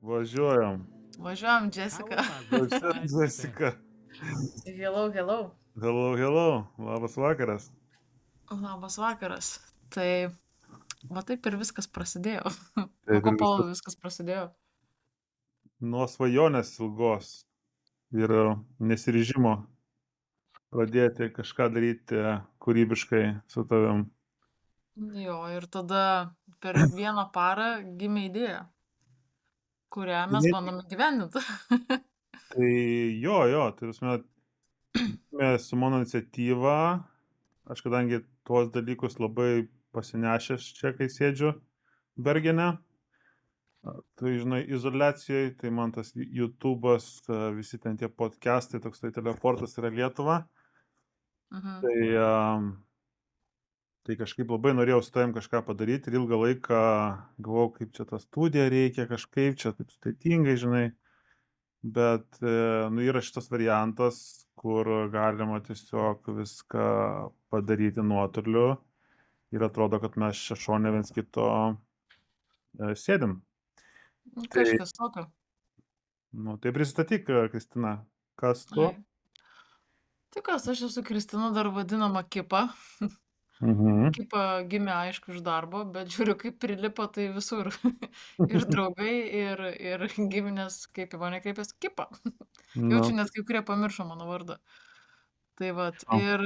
Važiuojam. Važiuojam, Jessica. Važiuojam, Jessica. Hello, hello. Hello, hello. Labas vakaras. Labas vakaras. Tai va taip ir viskas prasidėjo. Nuo Taip ko ir viskas viskas prasidėjo? nuo svajonės ilgos ir nesiryžimo pradėti kažką daryti kūrybiškai su tavim. Jo, ir tada per vieną parą gimė idėja, kurią mes Jinai bandom įgyvendinti. Tai tai prasme, gimė su mano iniciatyva. Aš kadangi tuos dalykus labai pasinešęs čia, kai sėdžiu Bergene, tai žinai, izoliacijoj, tai man tas YouTube'as, visi ten tie podcastai, toks tai teleportas yra Lietuva. Mhm. Tai, tai kažkaip labai norėjau su tavim kažką padaryti ir ilgą laiką galvojau, kaip čia tą studiją reikia, kažkaip čia taip sudėtingai, žinai. Bet, yra šitas variantas, kur galima tiesiog viską padaryti nuotoliu ir atrodo, kad mes čia šone viens kito sėdim. Tai, Kažkas tokio. tai pristatyk, Kristina, kas tu? Ai. Tai kas, aš esu Kristina, dar vadinama Kipa. Mhm. Kipa gimė, aišku, iš darbo, bet žiūriu, kaip prilipo, tai visur. Ir draugai, ir giminės, kaip į mane kreipiasi, Kipa. Nu, Jaučiu, net kai kurie pamiršo mano vardą. Tai vat, o, ir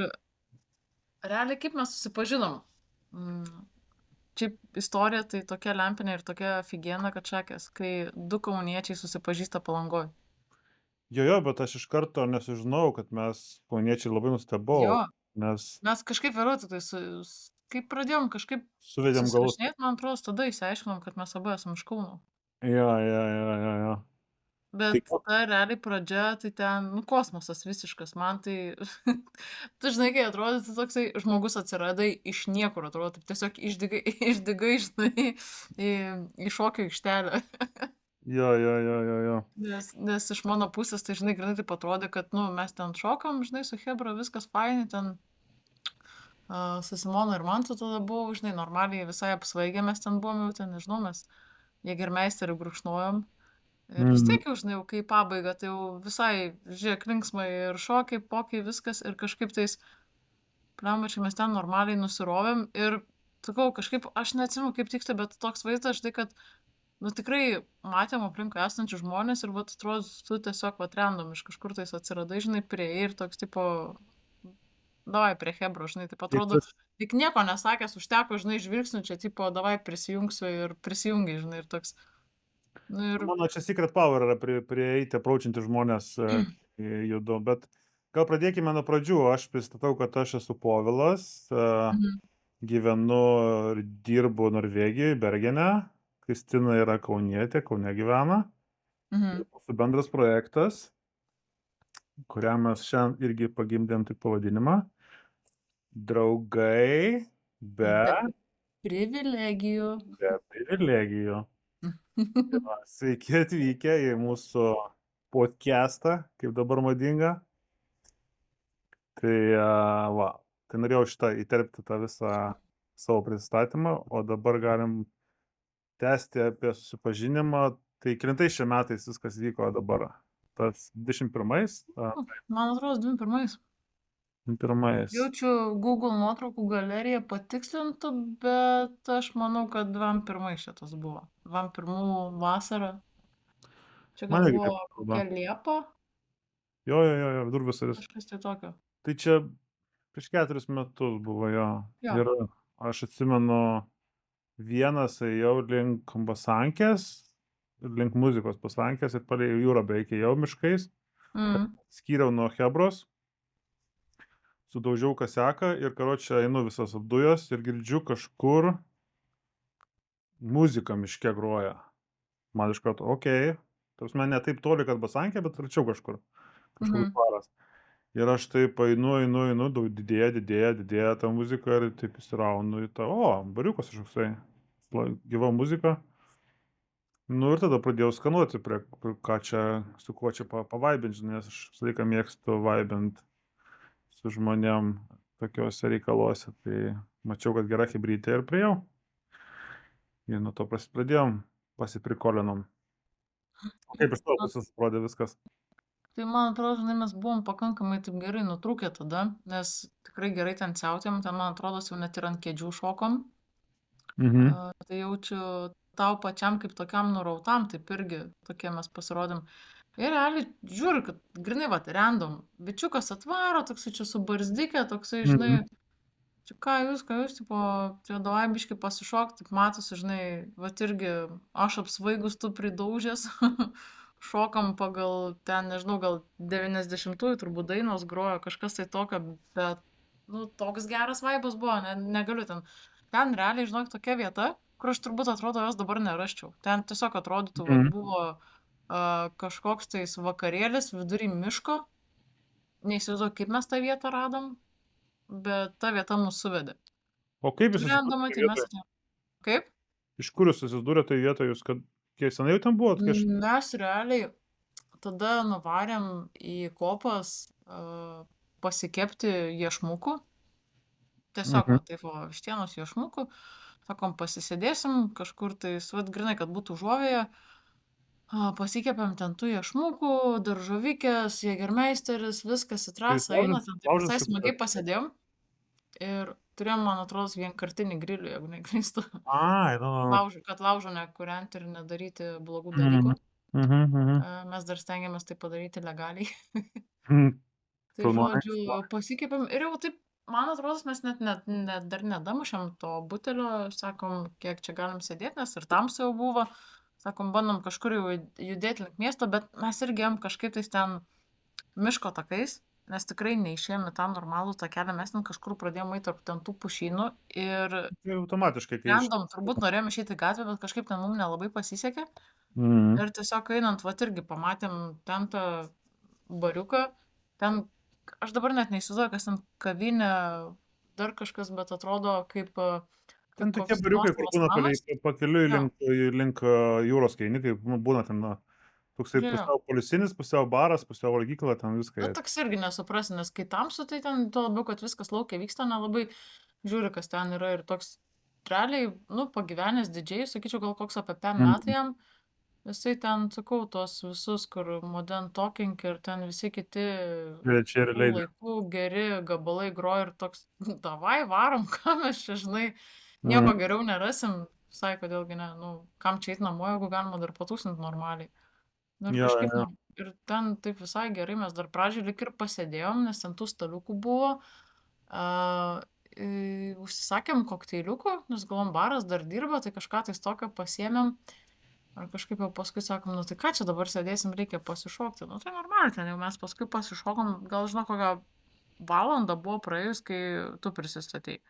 realiai kaip mes susipažinom. Mm, Šiaip istorija tai tokia lempinė ir tokia aфиgena, kad šakės, kai du kauniečiai susipažįsta Palangoj. bet aš iš karto nesužinojau, kad mes kauniečiai, labai nustebau, Jo, nes mes kažkaip vėliau tik tai kaip pradėjom kažkaip suvedėm galus. susirašinėt, man atrodo, tada išsiaiškinom, kad mes abu esam iš Kauno. Jo. Tai Bet ta realiai pradžia, tai ten, kosmosas visiškas. Man tai, tu žinai, kai atrodo, tu toksai žmogus atsiradai iš niekur, atrodo, taip tiesiog išdygai, išdygai, žinai, į šokio aikštelę. jo. Nes iš mano pusės, tai žinai, grinai taip atrodė, kad, mes ten šokam, žinai, su Hebra, viskas fainai, ten su Simonu ir Mantu tada buvau, žinai, normaliai visai apsvaigę mes ten buvom, jau ten, nežinau, mes Jägermeisterį gurkšnojom. Ir vis Mhm. tiek jau, žinai, jau kai pabaiga, tai jau visai, žiūrėk, linksmai ir šokiai, pokiai, viskas. Ir kažkaip tais, pliamačiai, mes ten normaliai nusirovėm. Ir, sakau, kažkaip, aš neatsimenu kaip tiksliai, bet toks vaizdas, žinai, kad, tikrai matėm aplinkui esančių žmonės ir, atrodo, tu tiesiog, random iš kažkur tais atsiradai, žinai, prieėjai ir toks, tipo, davai prie Hebro, žinai, taip Tai atrodo, tas, tik nieko nesakęs, užteko, žinai, žvilgsnių, čia, tipo, davai prisijungsiu ir prisijungiai, žinai, ir toks. Nu ir mano čia secret power yra prieiti, approachinti žmonės, judu, bet gal pradėkime nuo pradžių. Aš pristatau, kad aš esu Povilas, Mhm. gyvenu ir dirbu Norvegijoje, Bergene. Kristina yra kaunietė, Kaune gyvena. Mhm. Mūsų bendras projektas, kuriam mes šiandien irgi pagimdėm tik pavadinimą. Draugai be, Be privilegijų. be privilegijų. Sveiki atvykę į mūsų podcastą, kaip dabar madinga. Tai tai norėjau įterpti tą visą savo pristatymą, o dabar galim tęsti apie susipažinimą. Tai kelintais čia metais viskas vyko dabar? Tas 21-ais? Man atrodo, 21. 21-ais. Jaučiu Google nuotraukų galeriją patikslintų, bet aš manau, kad 21 šitas buvo. 21 vasara. Čia gal Man irgi buvo taip atrodo. kokia Liepa, Jo, vidurvasaris. kažkas tai tokio. Tai čia prieš 4 metus buvo jo. Jo. Ir aš atsimenu, vienas ėjau link Basankės, link muzikos Basankės ir palei jūrą beveik ėjau miškais, Mm. skyriau nuo Hebros, sudaužiau kasiaką ir karočią einu visas apdujęs ir girdžiu kažkur muzika miške groja. Man iš karto, okei. Ta prasme, ne taip toli, kad Basankė, bet arčiau kažkur. Kažkoks Mhm. dvaras. Ir aš taip einu, daug didėja ta muzika ir taip įsiraunu į tą, bariukas kažkoksai, gyva muzika. Nu ir tada pradėjau skanuoti, ką čia, su kuo čia pavaibint, žinai, nes aš visą laiką mėgstu vaibint su žmonėm tokiuose reikaluose. Tai mačiau, kad gera chebrytė ir priėjau. Ir nuo to pradėjom, pasiprikolinom. O kaip iš tavo Na, pusės atrodė viskas? tai man atrodo, žinai, mes buvom pakankamai taip gerai nutrūkę tada, nes tikrai gerai ten siautėjom, ten, man atrodo, jau net ir ant kėdžių šokom. Mhm. Tai jaučiu tau pačiam kaip tokiam nurautam, taip irgi tokie mes pasirodėm. Ir realiai žiūriu, kad grinai vat random. Bičiukas atvaro, toksai čia su barzdikė, toksai, žinai, Mhm. čia ką jūs, tipo, čia davai biški pasišokti, taip matosi, žinai, vat irgi aš apsvaigus, tu pridaužęs, šokam pagal ten, nežinau, gal 90-ųjų turbūt dainos grojo, kažkas tai tokio, bet, nu, toks geras vaibas buvo, negaliu ten. Ten realiai, žinok, tokia vieta, kur aš turbūt atrodo jos dabar nerasčiau. Ten tiesiog atrodytų, vat Mhm. buvo kažkoks tais vakarėlis vidury miško, neįsivaizduoju, kaip mes tą vietą radom, bet ta vieta mus suvedė. O kaip jūs Turėjom susidūrėt toj tai mes vietoj? atėjom. Kaip? Iš kur jūs susidūrėt toj vietoj? Jūs kad kiek senai jau ten buvot, kai aš Mes realiai tada nuvarėm į kopas pasikepti iešmukų. Tiesiog Mhm. va taip va, vištienos iešmukų. Sakom, pasisėdėsim kažkur tai, vat grinai, kad būtų užuovėje. Pasikepėm ten tų iešmukų, daržovikės, jėgermeisteris, viskas į tai trasą eina, laužas ten taip laužas visai kaip smagiai pasėdėjom. Ir turėjom, man atrodo, vienkartinį grilių, jeigu neklystu. ai, nu, nu, nu. Kad laužo nekūrenti ir nedaryti blogų dalykų. Mhm. Mhm, mhm. Mes dar stengiamės tai padaryti legaliai. Mhm. Tai Šaunuoliai. žodžiu, pasikepėm ir jau taip, man atrodo, mes net dar nedamušėm to butelio, sakom, kiek čia galim sėdėti, nes ir tamsa jau buvo. Sakom, bandom kažkur jau judėti link miesto, bet mes irgi ėjom kažkaip tais ten miško takais, nes tikrai neišėjom į tą normalų takelį, mes ten kažkur pradėjom eiti tarp ten tų pušynų ir Tai automatiškai, kai iš random, turbūt norėjom išeiti į gatvę, bet kažkaip ten mums nelabai pasisekė. Mhm. Ir tiesiog einant, vat irgi pamatėm ten tą bariuką, ten, aš dabar net neįsivaizduoju, kas ten kavinė, dar kažkas, bet atrodo kaip Ten tokie koks bariukai, kur nuosavas būna palei namas. pakeliui Jo, link jūros, kai eini, tai nu, būna ten toksai jo, jo. pusiau poilsinis, pusiau baras, pusiau valgykla, ten viską Na, jie. toks irgi nesuprasi, nes kai tamsu, tai ten tuo labiau, kad viskas laukia vyksta, nelabai žiūri, kas ten yra ir toks realiai, nu, pagyvenęs didžiai, sakyčiau, gal koks apie 5 metų Mhm. jam. Jisai ten, sakau, tuos visus, kur Modern Talking ir ten visi kiti Čia ir tų leidžia. laikų geri gabalai groja ir toks, davai, varom, ką mes čia, žinai, Mhm. nieko geriau nerasim, visai kodėlgi ne, nu, kam čia eit namo, jeigu galima dar patūsint normaliai. Nu ir Jo, kažkaip, jo. ir ten taip visai gerai, mes dar pradžioj lik ir pasėdėjom, nes ten tų staliukų buvo. Užsisakėm kokteiliukų, nes galvom, baras dar dirba, tai kažką tai tokio pasiėmėm. Ar kažkaip jau paskui sakom, nu tai ką čia dabar sėdėsim, reikia pasišokti. Nu tai normaliai, ten jau mes paskui pasišokom, gal žinau, kokią valandą buvo praėjus, kai tu prisistatei.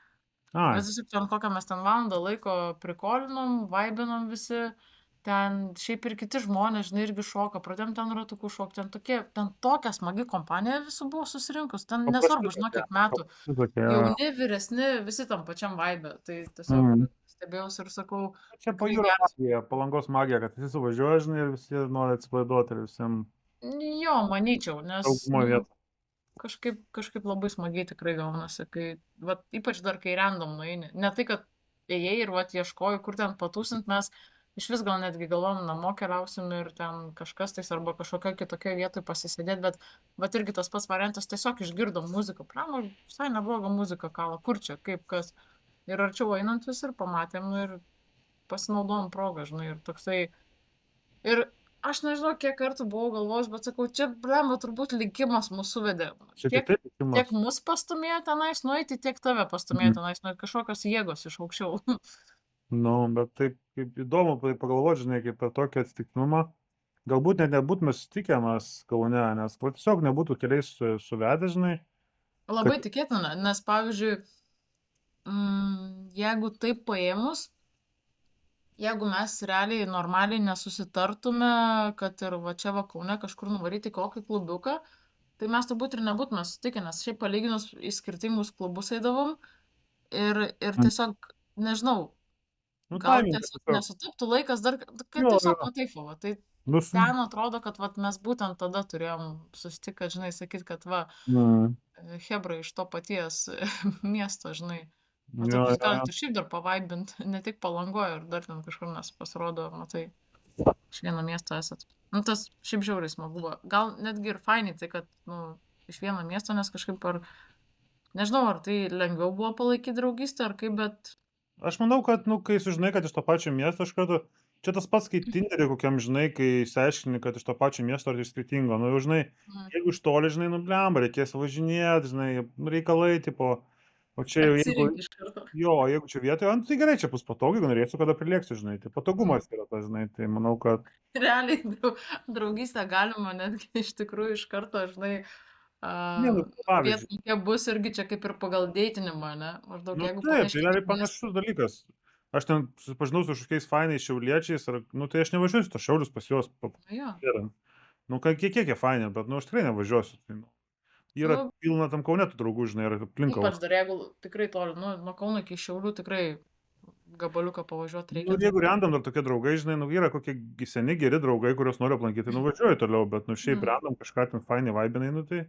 Ai, Bet tiesiog ten kokią mes ten valandą laiko prikolinom, vaibinom visi. Ten šiaip ir kiti žmonės, žinai, irgi šoka, pradėjom ten ratukų šokti, ten tokia smagi kompanija visų buvo susirinkus, ten paprasti nesvarbu, žinau, tokie. kiek metų, Paprasti tokie, jo. jauni, vyresni, visi tam pačiam vaibė, tai tiesiog Mhm. stebėjausi ir sakau, Čia tikrai pajūrio geras. magija, Palangos magija, kad visi suvažiuoja, žinai, ir visi nori atsipalaiduoti ir visiem Jo, manyčiau, nes, saugumo nu, vieta. kažkaip labai smagiai tikrai gaunasi, kai, vat, ypač dar kai random nueini. Ne tai, kad ėjai ir, vat, ieškoji, kur ten patūsint, mes iš vis gal netgi galvom, namo keliausim ir ten kažkas tais arba kažkokio kitokio vietoj pasisėdėti, bet, vat, irgi tas pats variantas, tiesiog išgirdom muziką, pramo, visai nebloga muzika kala, kur čia, kaip kas. Ir arčiau einant vis ir pamatėm ir pasinaudojom progą, žinai, ir toksai. Ir aš nežinau, kiek kartų buvau galvojus, bet sakau, čia, blemba, turbūt likimas mūsų suvedė. Čia Tiek, tikrai tiek likimas. mus pastumėjo tenais nueiti, tiek tave pastumėjo Mhm. tenais nueiti, kažkokios jėgos iš aukščiau. Nu, bet taip kaip įdomu pagalvoti, žinai, kaip per tokį atsitiktinumą. Galbūt net nebūtume susitikę mes Kaune, nes tiesiog nebūtų keliais suvedę, žinai, kad Labai tikėtina, nes pavyzdžiui, jeigu taip paėmus, jeigu mes realiai normaliai nesusitartume, kad ir va čia va Kaune kažkur nuvaryti į kokį klubiuką, tai mes turbūt ir nebūtume susitikę, nes šiaip palyginus į skirtingus klubus eidavom ir mm, tiesiog, nežinau, nu, gal taimingas tiesiog tiesiog. nesutaptų laikas dar, kad Jo, tiesiog jo. va taip va, tai Nu, ten atrodo, kad vat, mes būtent tada turėjom susitikti, kad, žinai, sakyt, kad va, mm, Hebra iš to paties miesto, žinai. O jo, taip jūs jo, jo. galite šiaip dar pavaibint, ne tik Palangoje, ir dar ten kažkur mes pasirodo, matai. iš vieno miesto esat. Nu, tas šiaip žiauriai smagu buvo. Gal netgi ir fainai tai, kad, nu, iš vieno miesto, nes kažkaip ar, nežinau, ar tai lengviau buvo palaikyti draugystę, ar kaip, bet... Aš manau, kad, nu, kai sužinai, kad iš to pačio miesto iš karto čia tas pats kaip Tindery kokiam, žinai, kai išsiaiškini, kad iš to pačio miesto ar iš skirtingo. Nu, jau žinai, Mhm. jeigu iš toli, žinai, nu, blemba, reikės važinėt, žinai, reikalai, tipo, o čia jau jeigu Atsirenki iš karto. jo, jeigu čia vietoje, nu, tai gerai, čia bus patogu, jeigu norėsiu, kada prilėksiu, žinai, tai patogumas yra tas, žinai, tai manau, kad Realiai draugystę galima netgi iš tikrųjų iš karto, žinai, ne, nu, pavyzdžiui. vieta kokia bus irgi čia kaip ir pagal deitinimą, ne? Maždaug Nu jeigu taip, tai panašiai realiai miestai. panašus dalykas. Aš ten susipažinau su kažkokiais fainais šiauliečiais, ar, nu, tai aš nevažiuosiu į tos Šiaulius pas juos. Nu jo. Nu, kiek jie faini, bet, nu, aš tikrai nevažiuosiu. Tai, nu, yra Nu, pilna tam Kaune tų draugų, žinai, ir aplink ypač Kauną. dar jeigu tikrai toli, nu, nuo Kauno iki Šiaulių tikrai gabaliuką pavažiuoti Nu, reikia. ir jeigu randam dar tokie draugai, žinai, nu, yra kokie seni geri draugai, kuriuos noriu aplankyti, tai nuvažiuoju toliau, bet, nu, šiaip randam kažką ten fainai vaibinai, nu, tai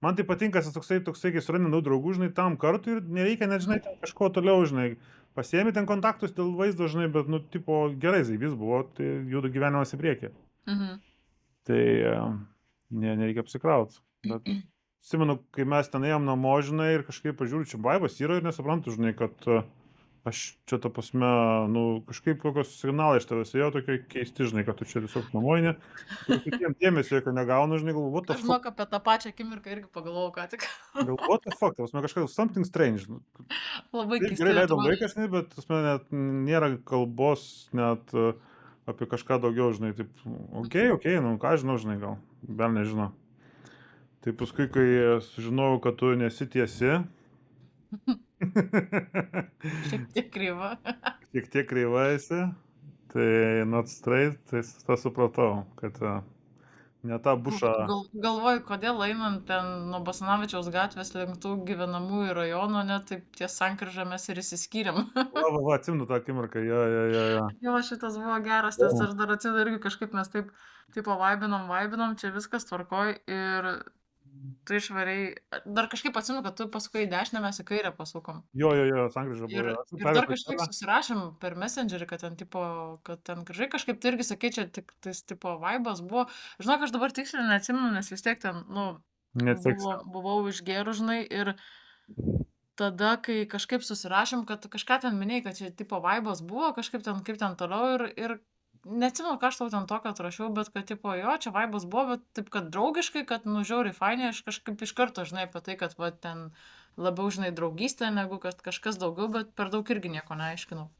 man tai patinka tas toksai, kai surandi naujų draugų, žinai, tam kartui ir nereikia net, žinai, ten kažko toliau, žinai, pasiemi ten kontaktus dėl vaizdo, žinai, bet, nu, tipo, gerai, zaibys buvo, tai juda gyvenimas į priekį. Mhm. Tai nereikia apsikraut. Bet atsimenu, kai mes ten ėjom namo, žinai, ir kažkaip pažiūriu, čia vaibas yra ir nesuprantu, žinai, kad aš čia ta prasme, nu, kažkaip kokios signalai iš tavęs ėjo tokie keisti, žinai, kad tu čia tiesiog namuoji, ir kitiem dėmesio jokio negaunu, žinai, galvoju, what the Aš fuck. žinok apie tą pačią akimirką irgi pagalvojau, ką tik. Gal, what the fuck, ta prasme, kažkas something strange. Nu, Labai taip keistai gerai leidom atrodė. laiką, žinai, bet, ta prasme, net nėra kalbos net apie kažką daugiau, žinai, taip, okei, nu, ką žinau, žinai, gal, bel nežinau. Tai paskui, kai sužinojau, kad tu nesi tiesi, Šiek tiek kryva. šiek tiek kreiva esi, tai not straight, tai tą supratau, kad ne tą bušą. Galvoju, kodėl einant ten nuo Basanavičiaus gatvės link tų gyvenamųjų rajonų, net taip ties sankryža mes ir išsiskyrėm. Va, atsimenu tą akimirką, jo. Jo, šitas buvo geras, nes aš dar atsimenu irgi kažkaip mes taip, tipo, vaibinom, čia viskas tvarkoj ir tu išvariai, dar kažkaip atsimenu, kad tu pasukai į dešinę, mes į kairę pasukom. Jo, sankryža Ir, buvo. ir dar kažkaip susirašėm per Messengerį, kad ten, tipo, kad ten gražiai kažkaip tai irgi sakė, čia tik tais, tipo, vaibas buvo. Žinok, aš dabar tiksliai neatsimenu, nes vis tiek ten, nu, buvau išgėrus, žinai, ir tada, kai kažkaip susirašėm, kad kažką ten minėjai, kad čia, tipo, vaibas buvo, kažkaip ten, kaip ten toliau ir neatsimenu, ką aš tau ten tokio atrašiau, bet kad, tipo, jo, čia vaibas buvo, bet taip, kad draugiškai, kad, nu, žiauriai fainai, aš kažkaip iš karto, žinai, apie tai, kad, va, ten labiau, žinai, draugystė, negu kad kažkas daugiau, bet per daug irgi nieko neaiškinau.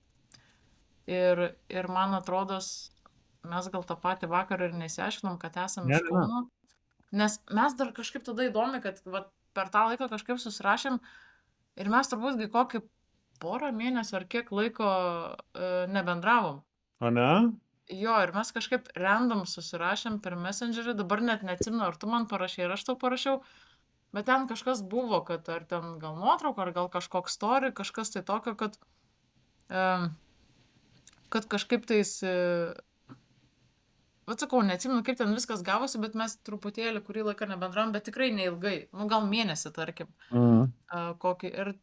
Ir man atrodos, mes gal tą patį vakarą ir nesiaiškinom, kad esam iš Kauno. Nes mes dar kažkaip tada įdomi, kad, va, per tą laiką kažkaip susirašėm ir mes turbūt kokį porą mėnesių ar kiek laiko nebendravom. O ne? Jo, ir mes kažkaip random susirašėm per Messengerį, dabar net neatsimenu, ar tu man parašei, ar aš tau parašiau, bet ten kažkas buvo, kad ar ten gal nuotrauka, ar gal kažkoks story, kažkas tai tokio, kad kažkaip tais, atsakau, neatsimenu, kaip ten viskas gavosi, bet mes truputėlį kurį laiką nebendravom, bet tikrai neilgai, nu gal mėnesį, tarkim, kokį. Ir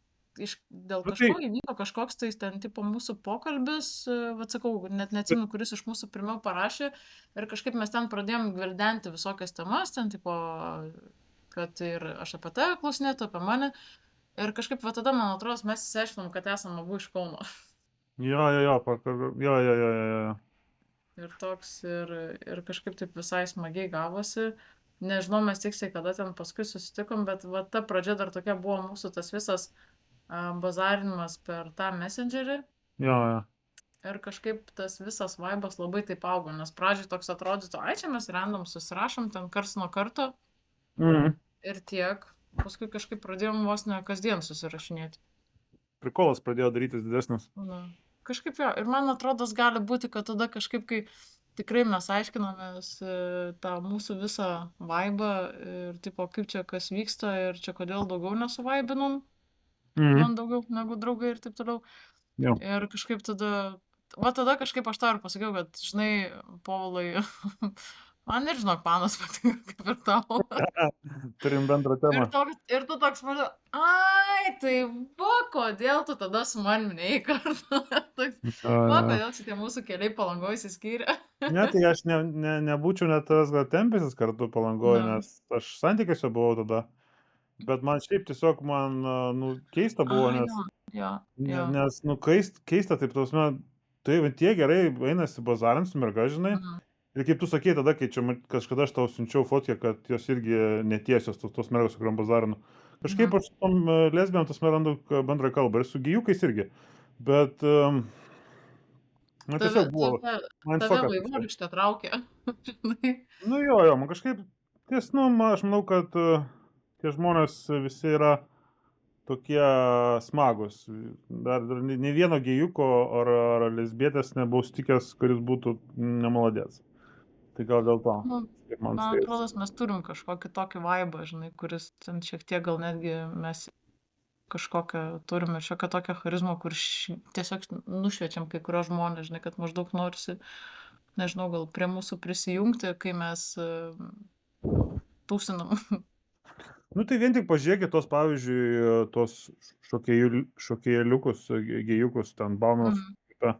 dėl kažko įvyko kažkoks tai ten tipo mūsų pokalbis, atsakau, net neatsimenu, kuris iš mūsų pirmiau parašė ir kažkaip mes ten pradėjom gvildenti visokias temas, ten tipo, kad ir aš apie tave klausinėtų, apie mane ir kažkaip va tada, man atrodo, mes įsiaiškinom, kad esame abu iš Kauno. Jo. Ir toks, ir kažkaip taip visai smagiai gavosi. Nežinau, mes tiksliai kada ten paskui susitikom, bet va ta pradžia dar tokia buvo mūsų tas visas bazarinimas per tą Messengerį. Jo. Ir kažkaip tas visas vaibas labai taip augo, nes pradžiai toks atrodytų, ai čia mes random susirašom ten karts nuo karto. Ir tiek, paskui kažkaip pradėjom vos ne kasdien susirašinėti. Prikolas pradėjo darytis didesnis. Na, kažkaip jo, ir man atrodo, gali būti, kad tada kažkaip, kai tikrai mes aiškinomės tą mūsų visą vaibą ir tipo, kaip čia kas vyksta ir čia kodėl daugiau nesuvaibinom. Man daugiau negu draugai ir taip toliau. Jo. Ir kažkaip tada kažkaip aš tą ir pasakiau, kad, žinai, Povilai, Man ir, žinok, panos patinka kaip ir tau. Turim bendrą Ir temą. ir tu toks maždaug, ai, tai va, kodėl tu tada su manim neėjai kartu. Toks, va, A, kodėl čia tie mūsų keliai Palangoj išsiskyrė. ne, tai aš nebūčiau net tavęs gal tempęsis kartu Palangoj, Nu. nes aš santykiuose buvau tada. Bet man šiaip tiesiog nu, keista buvo, Ai, nes jo, jo, jo. nu, keista, taip, ta prasme, tai va tie gerai einasi bazarint su merga, žinai. Mhm, Ir kaip tu sakei tada, kai čia kažkada aš tau siunčiau fotkę, kad jos irgi netiesios, tos mergos, su kuriuom bazarinu. mhm. Kažkaip aš su tom lesbijom tas randu bendrą kalbą ir su gijukais irgi. Bet, man Tave tiesiog buvo tave mindfuckas toksai. vaivorykštė traukia, žinai. Nu jo, man kažkaip, nu, aš manau, kad tie žmonės visi yra tokie smagūs. Dar nei vieno gejuko ar lesbietės nebuvau sutikęs, kuris būtų nemalodės. Tai gal dėl to, Nu, kaip man man su jais. atrodos, mes turim kažkokį tokį vaibą, žinai, kuris ten šiek tiek gal netgi mes kažkokią turim ir šiokią tokią charizmą, kur tiesiog nušviečiam kai kurios žmonės, žinai, kad maždaug norisi, nežinau, gal prie mūsų prisijungti, kai mes tūsinam. Nu tai vien tik pažiūrėkit tos, pavyzdžiui, tos šokėjėliukus, gejukus, ten Baumanas, Mhm,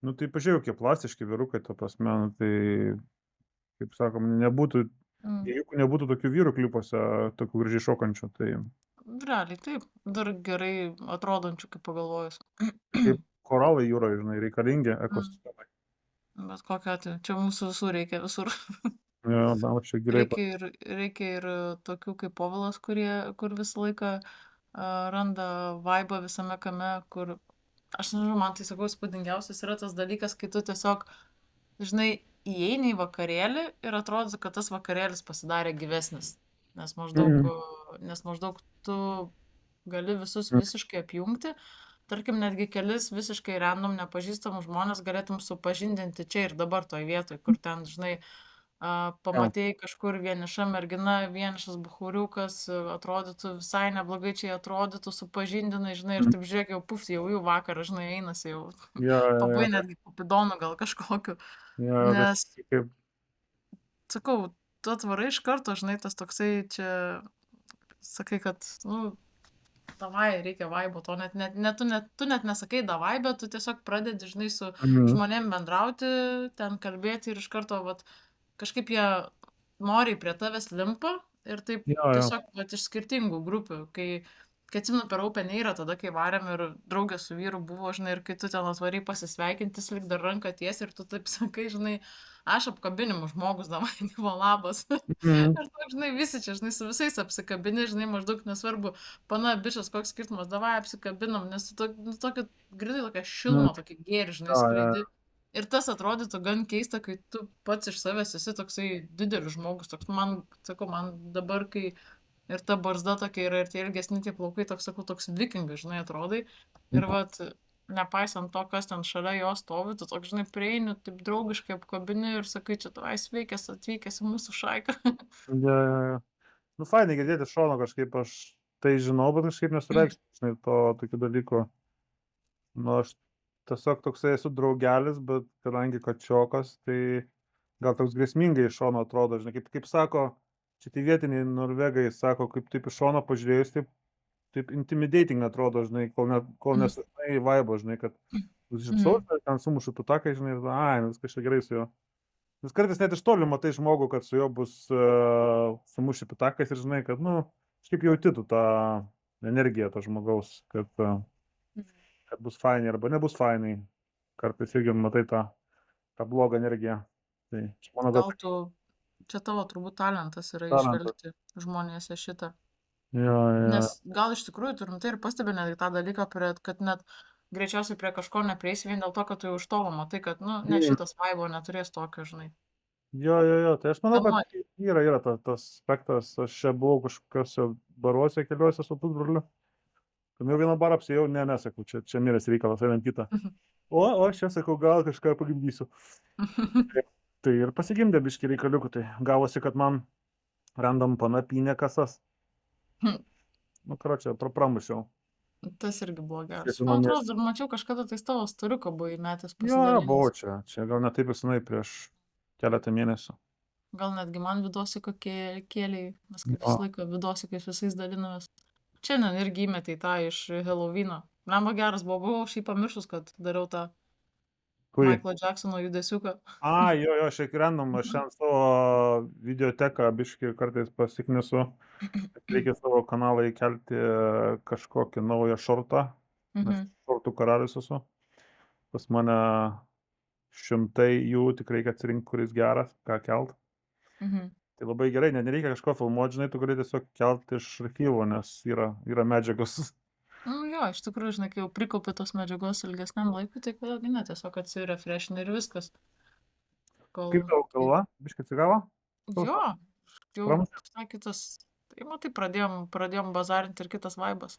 nu tai pažiūrėk, kokie plastiški vyrukai, ta prasme, nu tai, kaip sakom, nebūtų, mhm. jeigu nebūtų tokių vyrų klipuose, tokių gražiai šokančių, tai Realiai taip, dar gerai atrodančių, kaip pagalvojus. kaip koralai jūroje, žinai, reikalingi Mm, ekosistemai. bet kokiu atveju, čia mūsų visų reikia visur. Jo, man čia gerai. Reikia ir tokių kaip Povilas, kur visą laiką randa vaibą visame kame, kur, aš nežinau, man tai sakau, spūdingiausias yra tas dalykas, kai tu tiesiog, žinai, įeini į vakarėlį ir atrodo, kad tas vakarėlis pasidarė gyvesnis, nes maždaug, Mhm. nes maždaug tu gali visus visiškai apjungti, tarkim, netgi kelis visiškai random nepažįstamus žmonės galėtum supažindinti čia ir dabar toj vietoj, kur ten, žinai, Jo. pamatei kažkur vieniša mergina, vienišas buchuriukas, atrodytų visai neblogai čia jie atrodytų, supažindinai, žinai, ir Mhm. taip žiūrėk, jau puf, jau jų vakarą, žinai, einasi jau, Jo, jo, papai jo, netgi kupidonų gal kažkokiu, jo, nes, kažkaip kaip, sakau, tu atvarai iš karto, žinai, tas toksai čia, sakai, kad, nu, davai, reikia vaibo, to tu net nesakai davai, bet tu tiesiog pradedi, žinai, su mhm. žmonėm bendrauti, ten kalbėti ir iš karto, vat, kažkaip jie noriai prie tavęs limpa ir taip Jo, jo. tiesiog, vat, iš skirtingų grupių, kai atsimenu per Open Airą, tada, kai varėm ir draugė su vyru buvo, žinai, ir kai tu ten atvarai pasisveikinti, lik dar ranką ties ir tu taip sakai, žinai, aš apkabinimu žmogus, davai, tipo labas. Mhm. Ir tu, žinai, visi čia, žinai, su visais apsikabini, žinai, maždaug nesvarbu, pana, bičias, koks skirtumas, davai apsikabinam, nes tu nu, tokį, grinai tokią Nu, šilumą, tokį gėrį, žinai, jo, jo. skleidi. Ir tas atrodytų gan keista, kai tu pats iš savęs esi toksai didelis žmogus, toks man, sakau, man dabar, kai ir ta barzda tokia yra, ir tie ilgesni tie plaukai, toks, sakau, toks vikingas, žinai, atrodai. Ir vat, nepaisant to, kas ten šalia jo stovi, tu toks, žinai, prieini, taip draugiškai apkabini ir sakai, čia tavai sveikęs, atvykęs į mūsų šaiką. Jo, jo, jo. Nu, fainai girdėti iš šono kažkaip, aš tai žinau, bet kažkaip nesureikšminu, žinai, tokių dalykų. Nu, aš tiesiog toksai esu draugelis, bet kadangi kačiokas, tai gal toks grėsmingai iš šono atrodo, žinai, kaip sako, čia tie vietiniai norvegai sako, kaip taip iš šono pažiūrėjus, taip intimidating atrodo, žinai, kol nesužinai vaibo, žinai, kad nusišypsau, ten sumušu pitakai, žinai, ir ai, nu, viskas čia gerai su juo. Nes kartais net iš toli matai žmogų, kad su juo bus sumuši pitakais ir žinai, kad, nu, kažkaip jauti tu tą energiją to žmogaus, kad bus fainai arba nebus fainai. Kartais irgi matai tą blogą energiją. Tai čia mano gal Gal tu, čia tavo turbūt talentas yra talentas. išvelgti žmonėse šitą. Jo, jo. Nes gal iš tikrųjų turim tai ir pastebi netgi tą dalyką, kad net greičiausiai prie kažko neprieisi vien dėl to, kad tu jau iš tolo matai, kad, nu, ne Mm. šitas vaibo neturės tokio, žinai. Jo, jo, jo. Tai aš manau, kad Kamuoja. yra tas aspektas. Aš čia buvau kažkokiuose baruose keliuose su pusbroliu. Jau vieną barą apsėjau, nesakau, čia miręs reikalas, einam kitą. O aš čia sakau, gal kažką pagimdysiu. Tai ir pasigimdė biški reikaliukų, tai gavosi, kad man randam panapinę kasas. Nu, karočią, pramušiau. Tas irgi buvo geras. Kažkaip Man man atrodo, dar mačiau kažkada tai tavo storiuką buvai metęs Jo, buvau pasidalinęs. čia gal ne taip jau senai, prieš keletą mėnesių. Gal netgi man vidosiką kėlei, mes kaip Jo. visą laiką vidosikais visais dalinamės. Šiandien irgi įmetei tą iš Halloweeno. Lemba geras buvau šį pamiršus, kad dariau tą Kurį? Michaelo Jacksono judesiuką. Jo, šiek random, aš šiandien savo videoteką biškį kartais pasiknesu. Reikia savo kanalą įkelti kažkokį naują šortą, nes Mhm, šortų karalius esu. Pas mane šimtai jų, tik reikia atsirinkti, kuris geras, ką kelt. mhm. Tai labai gerai, nereikia kažko filmuoti, žinai, tu gali tiesiog kelt iš archyvo, nes yra medžiagos. Nu jo, iš tikrųjų, žinai, kai jau prikaupi tos medžiagos ilgesniam laikui, tai kodėl ne, tiesiog atsirefreshini ir viskas. Kol... Kaip tau galva? Biškai atsigavo? Jo, jau Pramušė? visai kitas. Tai matai, pradėjom bazarinti ir kitas vaibas.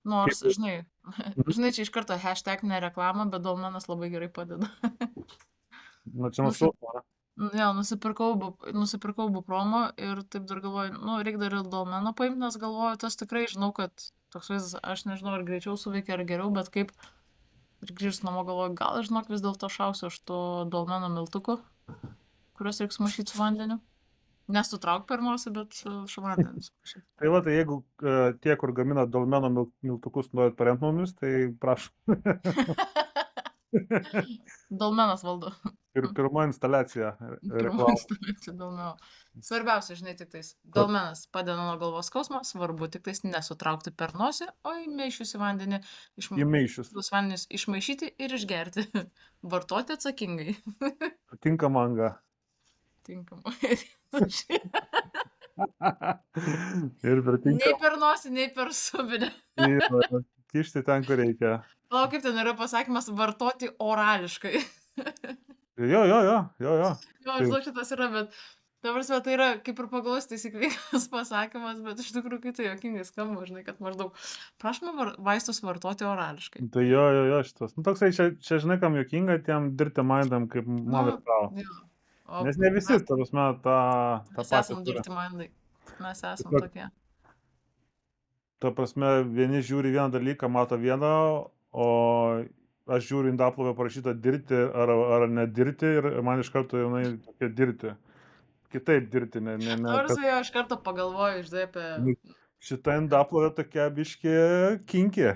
Nors, Kaip? žinai, Mhm. žinai, čia iš karto hashtag ne reklama, bet dolmenas labai gerai padeda. Nu, čia Nusi... nušaut, ne? Jo, nusipirkau bupromo ir taip dar galvoju, nu, reikia dar ir dolmeną paimti, nes galvoju, tas tikrai žinau, kad toks vaizdas, aš nežinau, ar greičiau suveikia, ar geriau, bet kaip ir grįžus namo galvoju, gal, žinok, vis dėlto šausiu aš to dolmeno miltuko, kuriuos reiks maišyti su vandeniu. Nesutrauk per nosį, bet su vandeniu sumaišyti. Tai va, tai jeigu tie, kur gamina dolmeno miltukus, norit paremti mumis, tai prašom. Dolmenas valdo. Ir pirma instaliacija Pirma reklama. instaliacija dolmeno. Svarbiausia, žinai, tik tais. Kad Dolmenas padeda nuo galvos skausmo, svarbu tik tais nesutraukti per nosį, o įmaišiusi vandenį, įmaišius. vandenis išmaišyti ir išgerti. Vartoti atsakingai. Tinka manga. Tinkamai. Ir per Nei tinkamą. per nosį, nei per subinę. Kišti ten, kur reikia. Palauk, kaip ten yra pasakymas vartoti orališkai. Jo. Jo, Tai aš žinau, šitas yra, bet ta prasme, tai yra kaip ir pagalvos taisyklingas pasakymas, bet iš tikrųjų, kai tai jokingai skamba, žinai, kad maždaug prašome vaistus vartoti orališkai. tai jo, šitas. Nu, toksai, čia žinai, kam juokinga, tiem dirti mindam, kaip man ir Nu, tau. jo. O Nes ne visi, mes, ta prasme, tą mes patį esam turi. dirti mindai. Mes esam Tiesiog, tokie. ta prasme, vieni žiūri vieną dalyką, mato vieną, o aš žiūriu indaplovę parašytą dirti ar nedirti ir man iš karto jinai tokia dirti. Kitaip dirti, ne, Nors jo iš karto pagalvoju, žinai, apie nu, šita indaplovė tokia biški kinki.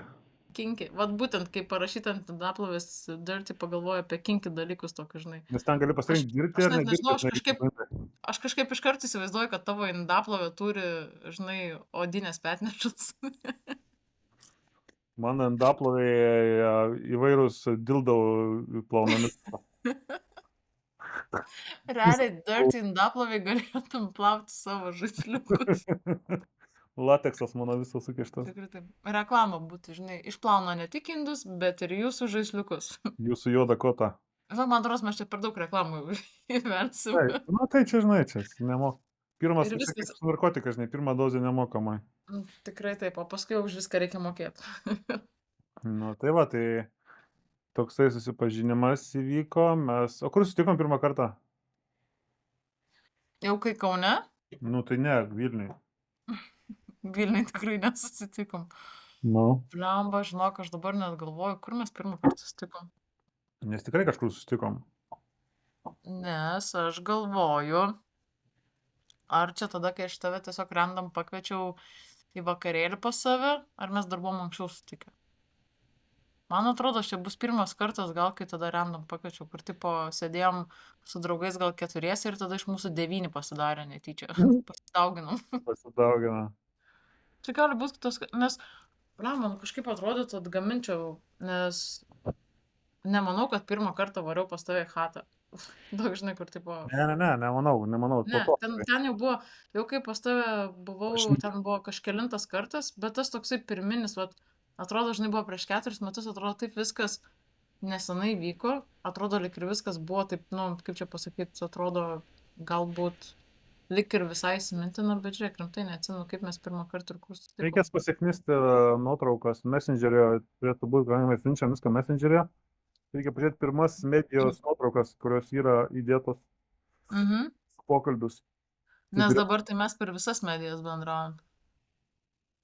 kinki. Vat būtent, kai parašyta ant indaplovės dirti, pagalvoju apie kinki dalykus tokius, žinai. Nes ten gali pasirinkti dirti Aš ar net nedirti. nežinau, aš kažkaip iš karto įsivaizduoju, kad tavo indaplovė turi, žinai, odinės petnešus. Mano indaplovėje įvairūs dildau plaunami. Realiai, dirty indaplovė galėtum plauti savo žaisliukus. Lateksas mano visas sukištas. Tikrai taip. Reklama būtų, žinai, išplauna ne tik indus, bet ir jūsų žaisliukus. Jūsų juoda kota. Žinau, man atrodo, mes čia per daug reklamų įversim. Tai čia, žinai, čia nemoka. Pirmas, Ir kaip viskas. su narkotikas, žinai, pirmą dozę nemokamai. Tikrai taip, o paskui už viską reikia mokėti. Nu, tai va, tai toksai susipažinimas įvyko. O kur susitikom pirmą kartą? Jau kai Kaune, Nu, tai ne, Vilniui. Vilniui tikrai nesusitikom. Nu. Blemba, žinok, aš dabar net galvoju, kur mes pirmą kartą susitikom. Nes tikrai kažkur susitikom. Nes aš galvoju, ar čia tada, kai aš tave tiesiog random pakviečiau į vakarėlį pas save, ar mes dar buvom anksčiau sutikę. Man atrodo, čia bus pirmas kartas, gal kai tada random pakviečiau, kur tipo sėdėjom su draugais gal keturiesi ir tada iš mūsų 9 pasidarė netyčia. Pasidauginom. Pasidaugina. Čia gali būti tas, nes, man kažkaip atrodytų atgaminčiau, nes nemanau, kad pirmą kartą variau pas tave į chatą. Daug žinai, kur tipo... Nemanau. Ne, Po to. ten jau buvo, jau kai pas tave buvau, ten buvo kažkelintas kartas, bet tas toksai pirminis, vat, atrodo, žinai, buvo prieš 4 metus, atrodo, taip viskas nesenai vyko, atrodo, lik ir viskas buvo taip, nu, kaip čia pasakyti, atrodo, galbūt lik ir visai įsimintina, bet žiūrėk, rimtai neatsimenu, kaip mes pirmą kartą ir kur susitikom. Reikės pasiknisti nuotraukas Messengerio, turėtų būti, galima siunčiam viską Messengerio. Reikia pažiūrėti pirmas medijos nuotraukas, kurios yra įdėtos pokalbius. Nes dabar tai mes per visas medijas bendraujam.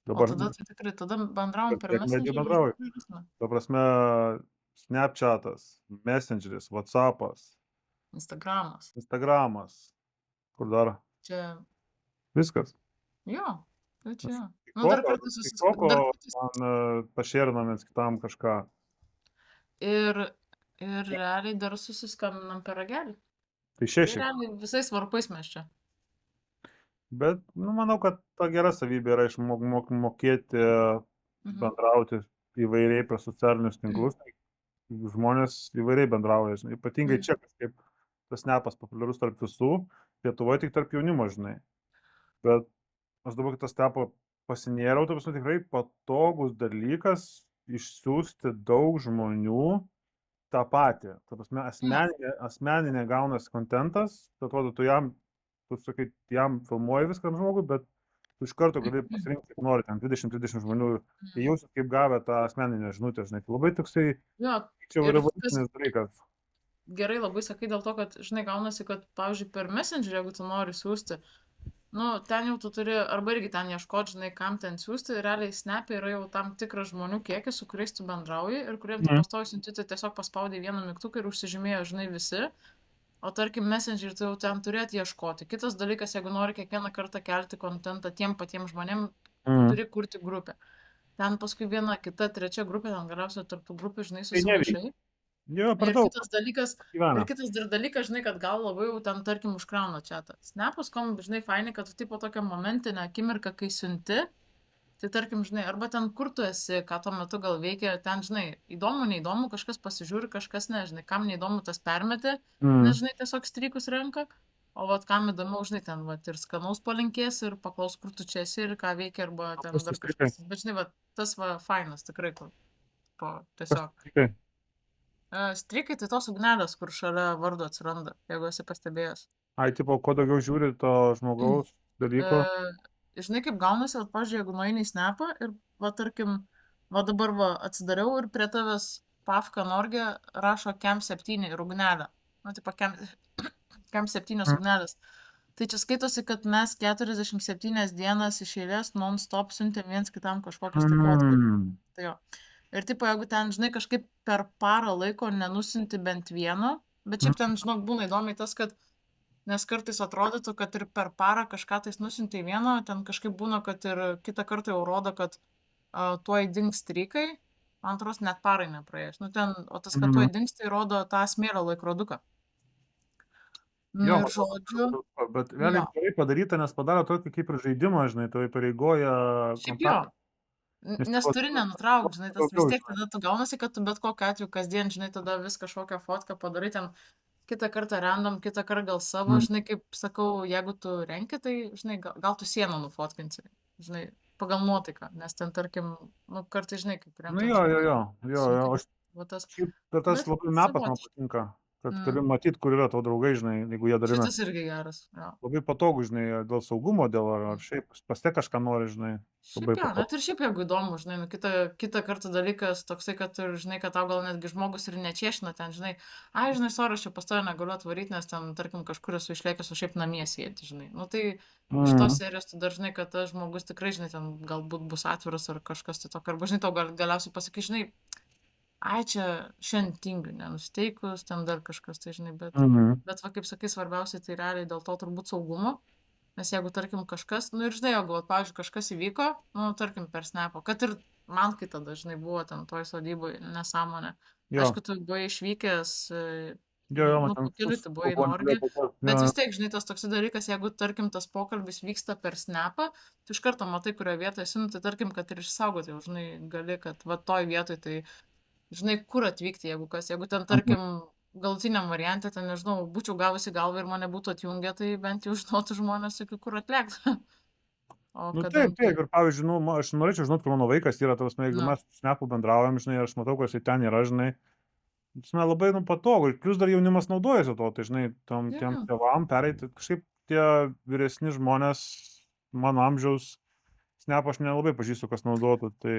Dabar, O tada tai tikrai, tada bendraujam per kiek medijų Messengerį. bendrauji? Ta prasme, Snapchatas, Messengeris, Whatsappas, Instagramas. Instagramas. Kur dar? Čia, Viskas. jo, tai Aš čia. Nu, dar TikToko kartais TikToko dar kartais man pašėrinam viens kitam kažką. ir, ir realiai dar susiskambinam per ragelį. Tai Tai 6. realiai visais varpais mes čia. Bet, nu, manau, kad ta gera savybė yra mokėti Mhm. bendrauti įvairiai per socialinius tinklus. Žmonės įvairiai bendrauja, žinai. Ypatingai čia kažkaip tas Snapas populiarus tarp visų, Lietuvoje tik tarp jaunimo, žinai. Bet aš dabar kitą Snapą pasinėriau, tai prasme tikrai patogus dalykas išsiųsti daug žmonių tą patį. Ta prasme, asmeninė gaunasi kontentas, tai atrodo, tu sakai, jam filmuoji viską žmogui, bet tu iš karto gali pasirinkti, kaip nori, ten 20-30 žmonių, tai jausit kaip gavę tą asmeninę žinutę, žinai. Tai labai toksai, Jo, čia ir kas revoliucinis dalykas. gerai labai sakai dėl to, kad, žinai, gaunasi, kad, pavyzdžiui, per Messenger, jeigu tu nori siūsti, nu, ten jau tu turi, arba irgi ten ieškoti, žinai, kam ten siūsti, realiai Snap'e yra jau tam tikras žmonių kiekis, su kuriais tu bendrauji ir kuriem tu pastoviai siunti, tai tiesiog paspaudai vieną mygtuką ir užsižymėjo, žinai, visi. O tarkim, Messenger tu jau ten turėti ieškoti. Kitas dalykas, jeigu nori kiekvieną kartą kelti kontentą tiem patiem žmonėm, tu turi kurti grupę. Ten paskui viena, kita, trečia grupė, ten galiausiai tarp tų grupių, žinai, Tai neveikia. susimaišai. Jo, per Ir daug kitas dalykas, gyvena. ir kitas dar dalykas, žinai, kad gal labai jau ten, tarkim, užkrauna čiatą. Snapas, kom, žinai, fainai, kad tu tipo tokią momentinę akimirką, kai siunti, tai tarkim, žinai, arba ten, kur tu esi, ką tuo metu gal veikia, ten, žinai, įdomu, neįdomu, kažkas pasižiūri, kažkas ne, žinai, kam neįdomu, tas permeti, nes, žinai, tiesiog strykus renka, o vat kam įdomu, žinai, ten, vat ir skanaus palinkės ir paklaus, kur tu čia esi ir ką veikia, arba ten dar kažkas. Bet, žinai, vat tas va fainas, tikrai, kur, po, tiesiog. Strykai tai tos ugnelės, kur šalia vardo atsiranda, jeigu esi pastebėjęs. Ai, tipo, kuo daugiau žiūri to žmogaus dalyko. Žinai, kaip gaunasi, vat, pažiūrėjau, jeigu nueini į Snapą ir, va, tarkim, va dabar va atsidariau ir prie tavęs Pafka Norge rašo Cam 7 ir ugnelę. Nu, tipo, Cam 7 ugnelės. Tai čia skaitosi, kad mes 47 dienas iš eilės non-stop siuntėm viens kitam kažkokius tai fotkus. Tai jo. Ir tipo, jeigu ten, žinai, kažkaip per parą laiko nenusinti bent vieno, bet šiaip ten, žinok, būna įdomiai tas, kad nes kartais atrodytų, kad ir per parą kažką tais nusinti vieno, ten kažkaip būna, kad ir kitą kartą jau rodo, kad tuoj dings strykai, man atrodo, net parai nepraėjęs. Nu, ten, o tas, kad tuoj dings, tai rodo tą smėlio laikroduką. Nu, Jo, ir žodžiu. bet realiai gerai padaryta, nes padaro tokį kaip ir žaidimą, žinai, tai pareigoja Šiaip jo. Nes turi nenutraukti, žinai, tas vis tiek tada tu gaunasi, kad tu bet kokiu atveju kasdien, žinai, tada vis kažkokią fotką padarai, ten kitą kartą random, kitą kartą gal savo, žinai, kaip sakau, jeigu tu renki, tai, žinai, gal tu sieną nufotkinsi, žinai, pagal nuotaiką, nes ten, tarkim, nu, kartai, žinai, kaip kuriam. Nu, jo, bet tas labai Snapas man patinka, kad gali matyti, kur yra tavo draugai, žinai, jeigu jie dalina. Šitas irgi geras, jo. Labai patogu, žinai, dėl saugumo, dėl ar šiaip paste kažką nori, žinai. Šiaip jo, net ir šiaip jeigu įdomu, žinai, nu, kitą kartą dalykas toksai, kad ir, žinai, kad tau gal netgi žmogus ir nečiešina ten, žinai, ai, žinai, sorry, aš čia pas tave negaliu atvaryti, nes ten, tarkim, kažkur esu išlėkęs, o šiaip namie sėdi, žinai. Nu, tai iš tos serijos tu dar, žinai, kad tas žmogus tikrai, žinai, ten galbūt bus atviras ar kažkas tai tokio, arba, žinai, tau galiausiai pasakys, žinai, ai, čia šiandien tingiu, nenusteikus, ten dar kažkas, tai, žinai, bet va, kaip sakai, svarbiausiai tai realiai dėl to turbūt saugumo. Nes jeigu, tarkim, kažkas, nu ir žinai, jeigu, pavyzdžiui, kažkas įvyko, nu, tarkim, per Snapą, kad ir man kai tada, žinai, buvo ten toj sodyboje nesąmonė. Aišku, tu buvai išvykęs, nu, pakeliui tu buvai į Norgį, bet vis tiek, žinai, tas toks dalykas, jeigu, tarkim, tas pokalbis vyksta per Snapą, tu iš karto matai, kurioje vietoje esi, nu, tai tarkim, kad ir išsaugoti, jau, žinai, gali, kad va toj vietoj, tai, žinai, kur atvykti, jeigu kas, jeigu ten, tarkim, galutiniam variante, ten, nežinau, būčiau gavusi galvą ir mane būtų atjungę, tai bent jau žinotų žmonės, iki kur atlėkti. Nu, taip, ir pavyzdžiui, nu, aš norėčiau žinoti, kur mano vaikas yra, tas, jeigu mes su Snapu bendraujam, žinai, aš matau, kad jisai ten yra, žinai, labai, nu, patogu, ir plus dar jaunimas naudojasi to, tai, žinai, tiem tėvam pereiti, kažkaip tie vyresni žmonės, mano amžiaus, Snapą aš nelabai pažįstu, kas naudotų, tai...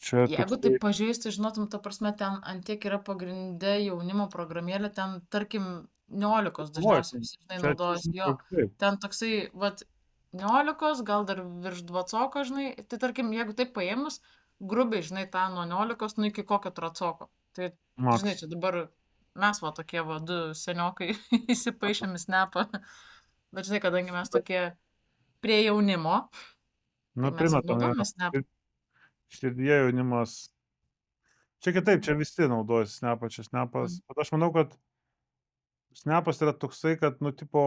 Jeigu taip pažiūrėjus, tai žinotum, ta prasme, ten antiek yra pagrindė jaunimo programėlė, ten, tarkim, 19 dažniausiai visi, žinai, naudojasi, jo, ten toksai, vat, 19, gal dar virš 20, žinai, tai, tarkim, jeigu taip paėmus, grubiai, žinai, tą nuo 19, nu, iki kokio tracoko, tai, žinai, čia dabar mes, va, tokie, va, du seniokai įsipaišėm į Snapą, Bet žinai, kadangi mes tokie prie jaunimo, Nu, tai mes ir primetam, naudojame snap. širdyje jaunimas. Čia kitaip, čia visi naudojasi snapą, čia snapas. Bet aš manau, kad snapas yra toksai, kad, nu, tipo,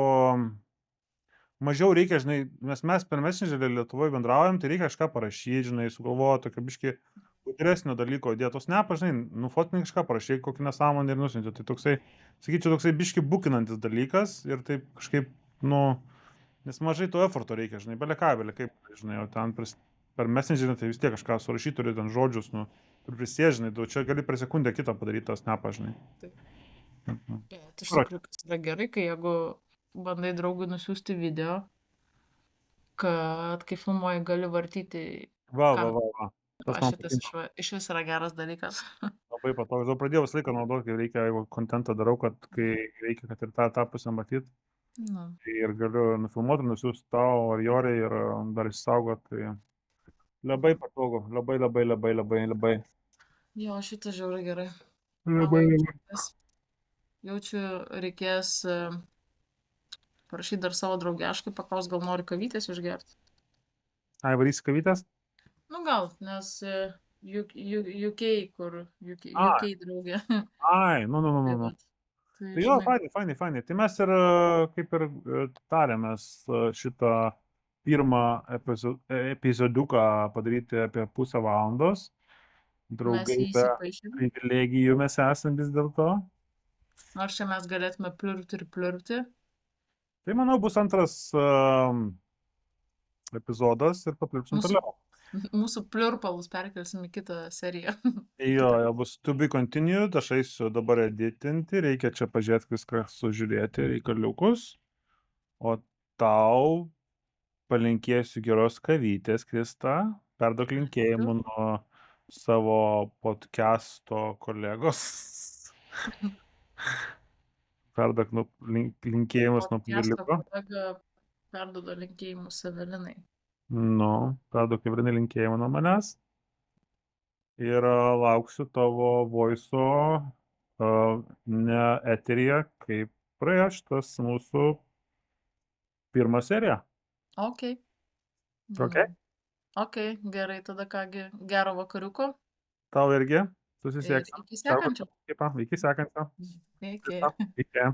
mažiau reikia, žinai, nes mes per Messengerį Lietuvoje bendraujam, tai reikia kažką parašyti, žinai, sugalvoti tokio biški gudresnio dalyko įdėti. O snapą, žinai, nufotkini kažką, parašai kokį nesąmonę ir nusinti. Tai toksai, sakyčiau, toksai biški bukinantis dalykas ir taip kažkaip, nu, nes mažai to efforto reikia, žinai, bele kaip, žinai, o ten per Messengerį tai vis tiek kažką surašyti, turi ten žodžius, nu, turi prisėti, žinai, tu čia gali per sekundę kitą padaryti tą snapą, žinai. Taip. Mhm. Bet iš tikrųjų, kas yra gerai, kai jeigu bandai draugui nusiųsti video, kad kai filmuoji gali vartyti Va. kamerą. Tas man Šitas patinka. išvis yra geras dalykas. Labai patogu. Jau pradėjau visą laiką naudoti, kai reikia, jeigu kontentą darau, kad kai reikia, kad ir tą pusę matyti. Nu. Ir galiu nufilmuoti, nusiųsti tau ar Joriai ir dar išsaugoti. Tai labai patogu. Labai. Jo, šitas žiauriai gerai. Labai. Jaučiu, reikės parašyti dar savo draugeškai, paklaus, gal nori kavytės išgerti. Ai, varysi kavytės? Nu gal, nes UK, kur Ai. UK draugė. Ai, nu. Tai vat, tai Tai jo, žinai, fainai. Tai mes ir kaip ir tarėmės šitą pirmą epizodiuką padaryti apie pusę valandos. mes Draugai jį be įsipaišėm. privilegijų mes esam vis dėlto. Nors čia mes galėtume pliurti. Tai manau bus antras epizodas ir papliurpsim toliau. Mūsų pliurpalus perkelsim į kitą seriją. Jo, bus to be continued, aš eisiu dabar editinti, reikia čia pažiūrėti viską sužiūrėti reikaliukus, o tau palinkėsiu geros kavytės, Krista, perduok linkėjimų nuo savo podcast'o kolegos. Perduok linkėjimus nuo publiko. Kolega perduoda linkėjimus Evelinai. Nu, perduok Evelinai linkėjimą nuo manęs. Ir lauksiu tavo voice'o ne eteryje, kaip praėjo šitas mūsų pirmą seriją. Ok. Ok, gerai, tada kągi, gero vakariuko. Tau irgi, susisieksim. Iki sekančio. Iki sekančio. Iki. Iki.